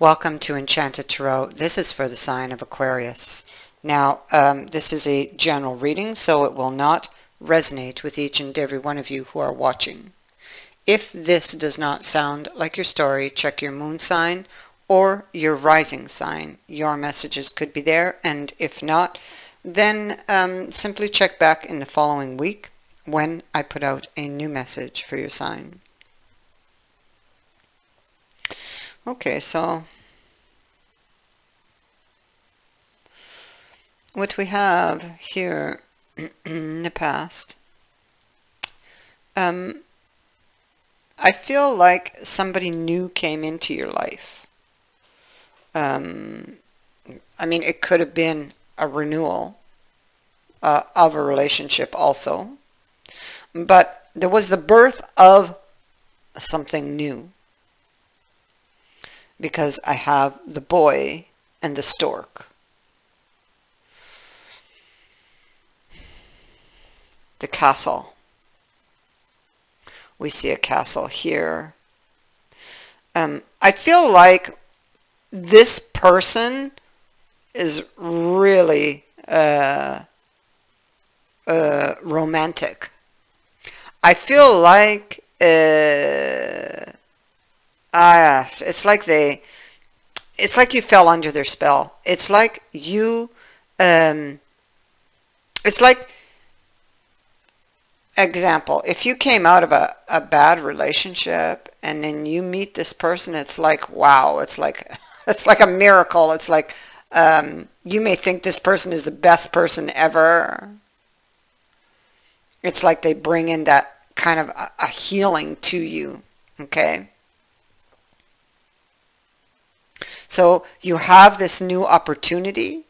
Welcome to Enchanted Tarot. This is for the sign of Aquarius. Now, this is a general reading, so it will not resonate with each and every one of you who are watching. If this does not sound like your story, check your moon sign or your rising sign. Your messages could be there, and if not, then simply check back in the following week when I put out a new message for your sign. Okay, so what we have here in the past, I feel like somebody new came into your life. I mean, it could have been a renewal of a relationship also, but there was the birth of something new. Because I have the boy and the stork. The castle. We see a castle here. I feel like this person is really romantic. I feel like it's like you fell under their spell. It's like you, it's like, example, if you came out of a bad relationship and then you meet this person, it's like, wow, it's like a miracle. It's like, you may think this person is the best person ever. It's like they bring in that kind of a healing to you, okay? So you have this new opportunity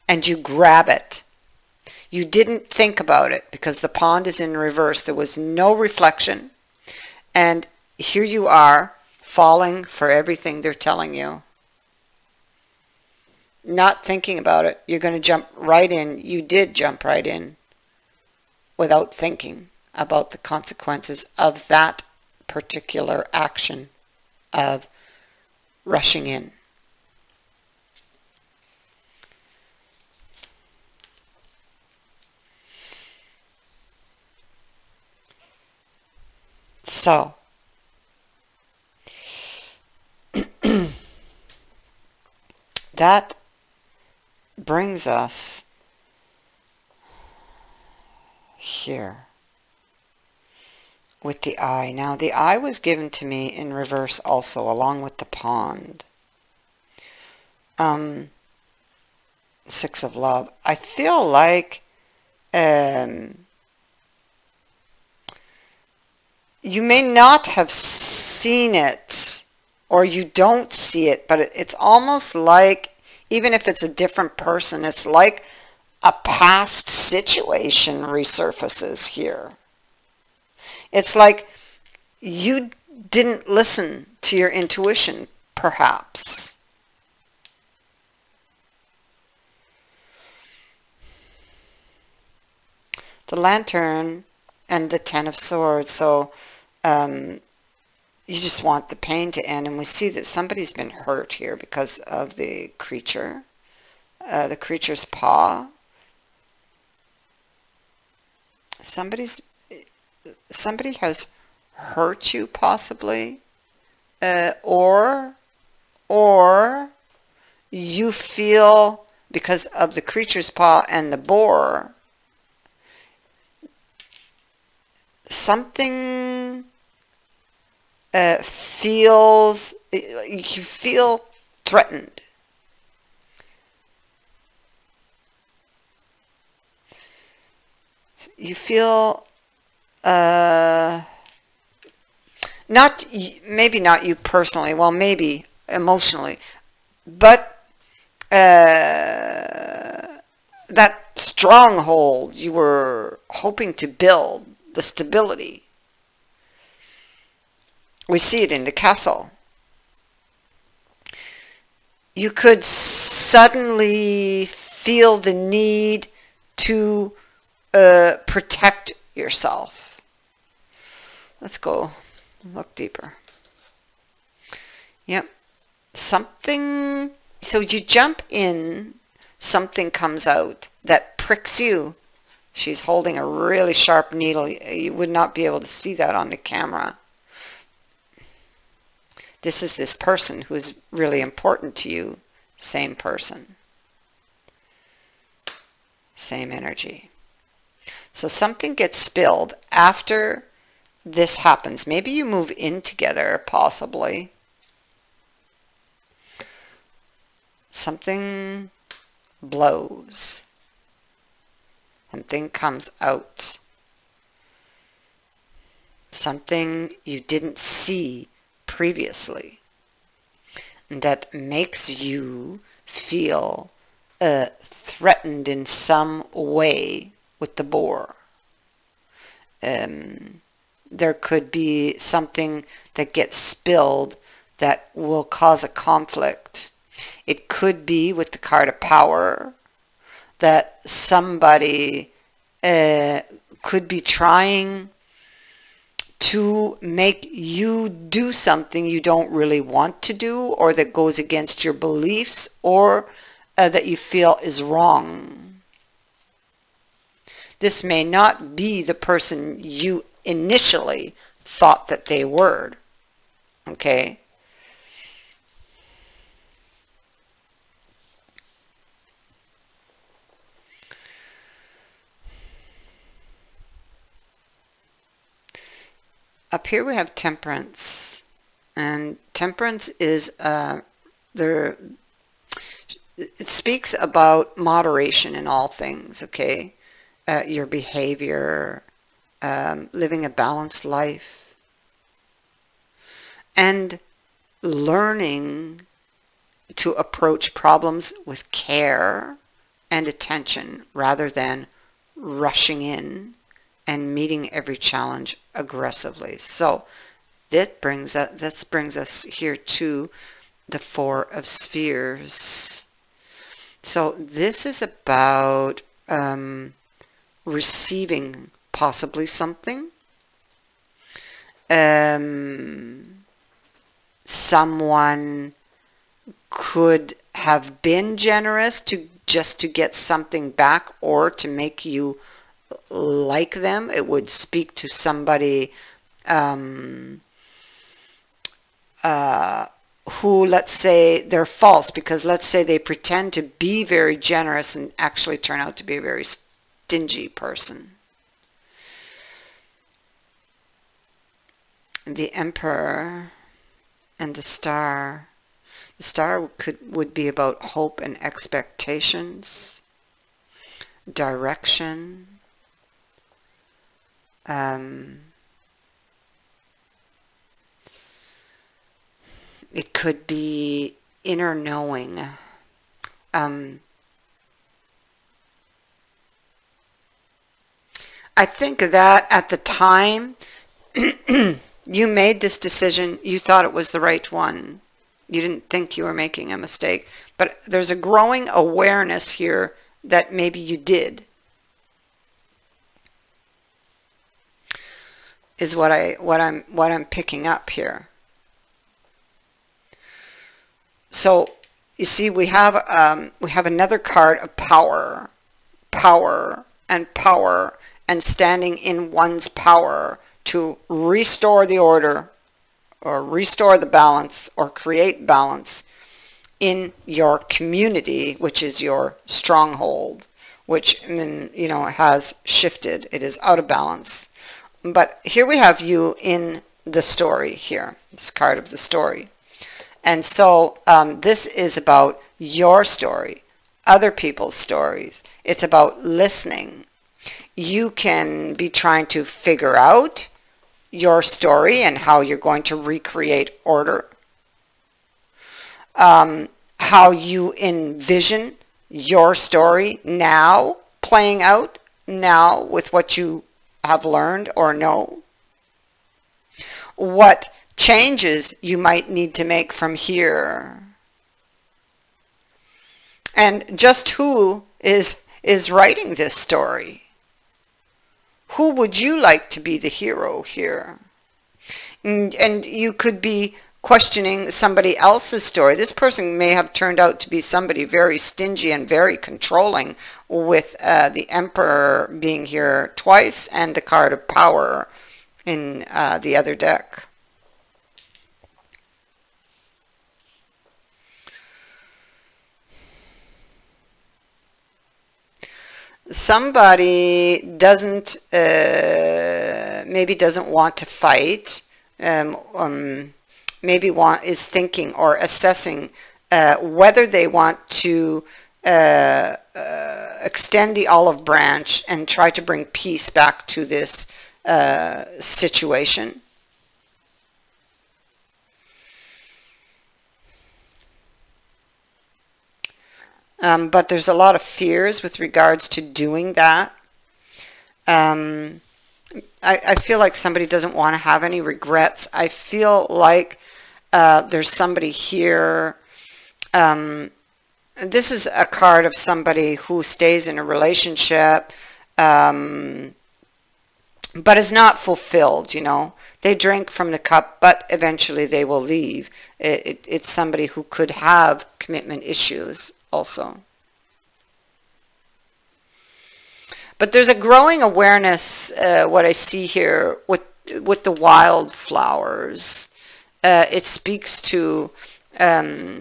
and you grab it. You didn't think about it because the pond is in reverse. There was no reflection. And here you are falling for everything they're telling you. Not thinking about it. You're going to jump right in. You did jump right in without thinking about the consequences of that particular action of rushing in. So, that brings us here with the eye. Now, the eye was given to me in reverse also, along with the pond. Six of Love. I feel like you may not have seen it, or you don't see it, but it's almost like, even if it's a different person, it's like a past situation resurfaces here. It's like you didn't listen to your intuition, perhaps. The Lantern and the Ten of Swords. So you just want the pain to end, and we see that somebody's been hurt here because of the creature, the creature's paw. Somebody has hurt you, possibly, or you feel, because of the creature's paw and the boar, something feels, you feel threatened. You feel, maybe not you personally, well, maybe emotionally, but that stronghold you were hoping to build, the stability. We see it in the castle. You could suddenly feel the need to protect yourself. Let's go look deeper. Yep. something, so you jump in, something comes out that pricks you. She's holding a really sharp needle. You would not be able to see that on the camera. This is this person who's really important to you. Same person. Same energy. So something gets spilled after this happens. Maybe you move in together, possibly. Something blows. Something comes out. Something you didn't see previously that makes you feel threatened in some way with the boar. There could be something that gets spilled that will cause a conflict. It could be with the card of power that somebody could be trying to make you do something you don't really want to do, or that goes against your beliefs, or that you feel is wrong. This may not be the person you initially thought that they were. Okay? Up here we have temperance, and temperance is it speaks about moderation in all things. Okay, your behavior, living a balanced life, and learning to approach problems with care and attention rather than rushing in and meeting every challenge aggressively. So that brings us here to the Four of Spheres. So this is about receiving possibly something. Someone could have been generous just to get something back, or to make you like them. It would speak to somebody who, let's say, they're false, because let's say they pretend to be very generous and actually turn out to be a very stingy person. The Emperor and the Star. The Star would be about hope and expectations, direction. It could be inner knowing. I think that at the time you made this decision, you thought it was the right one. You didn't think you were making a mistake. But there's a growing awareness here that maybe you did. Is what I'm picking up here. So you see, we have another card of power, and standing in one's power to restore the order, or restore the balance, or create balance in your community, which is your stronghold, which has shifted. It is out of balance. But here we have you in the story here. It's card of the story. And so this is about your story, other people's stories. It's about listening. You can be trying to figure out your story and how you're going to recreate order. How you envision your story now, playing out now with what you have learned or know. What changes you might need to make from here. And just who is writing this story? Who would you like to be the hero here? And you could be questioning somebody else's story. This person may have turned out to be somebody very stingy and very controlling, with the Emperor being here twice and the card of power in the other deck. Somebody doesn't, maybe doesn't want to fight, maybe is thinking or assessing whether they want to extend the olive branch and try to bring peace back to this situation. But there's a lot of fears with regards to doing that. I feel like somebody doesn't want to have any regrets. I feel like there's somebody here. This is a card of somebody who stays in a relationship, but is not fulfilled, you know. They drink from the cup, but eventually they will leave. It's somebody who could have commitment issues also. But there's a growing awareness, what I see here with the wildflowers. It speaks to a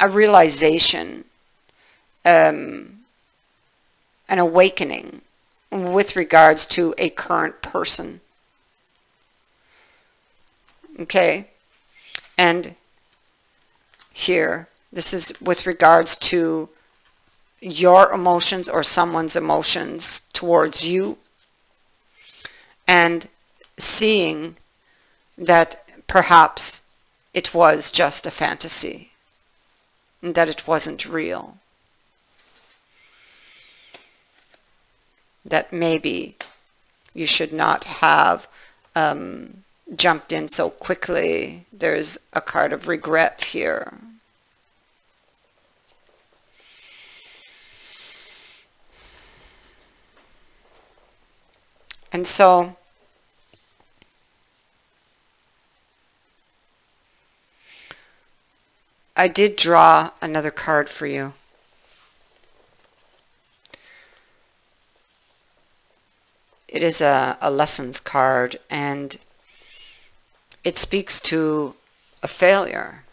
realization, an awakening with regards to a current person. Okay? And here, this is with regards to your emotions or someone's emotions towards you, and seeing that perhaps it was just a fantasy, and that it wasn't real. That maybe you should not have jumped in so quickly. There's a card of regret here. And so I did draw another card for you. It is a lessons card, and it speaks to a failure.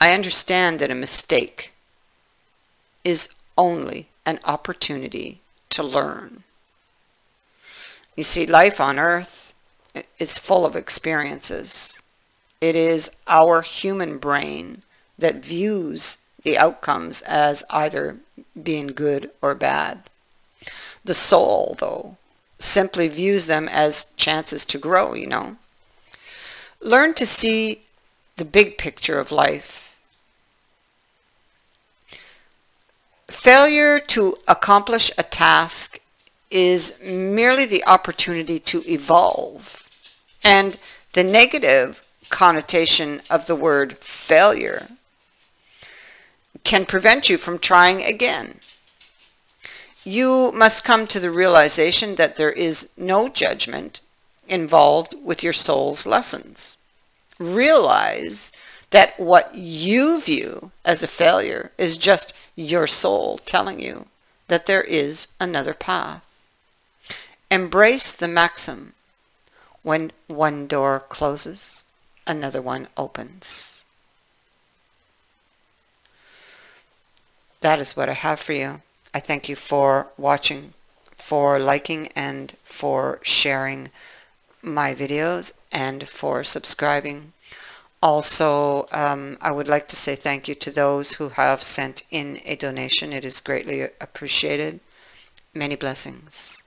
I understand that a mistake is only an opportunity to learn. You see, life on earth is full of experiences. It is our human brain that views the outcomes as either being good or bad. The soul, though, simply views them as chances to grow, you know. Learn to see the big picture of life. Failure to accomplish a task is merely the opportunity to evolve. And the negative connotation of the word failure can prevent you from trying again. You must come to the realization that there is no judgment involved with your soul's lessons. Realize that what you view as a failure is just your soul telling you that there is another path. Embrace the maxim, when one door closes, another one opens. That is what I have for you. I thank you for watching, for liking, and for sharing my videos, and for subscribing. Also, I would like to say thank you to those who have sent in a donation. It is greatly appreciated. Many blessings.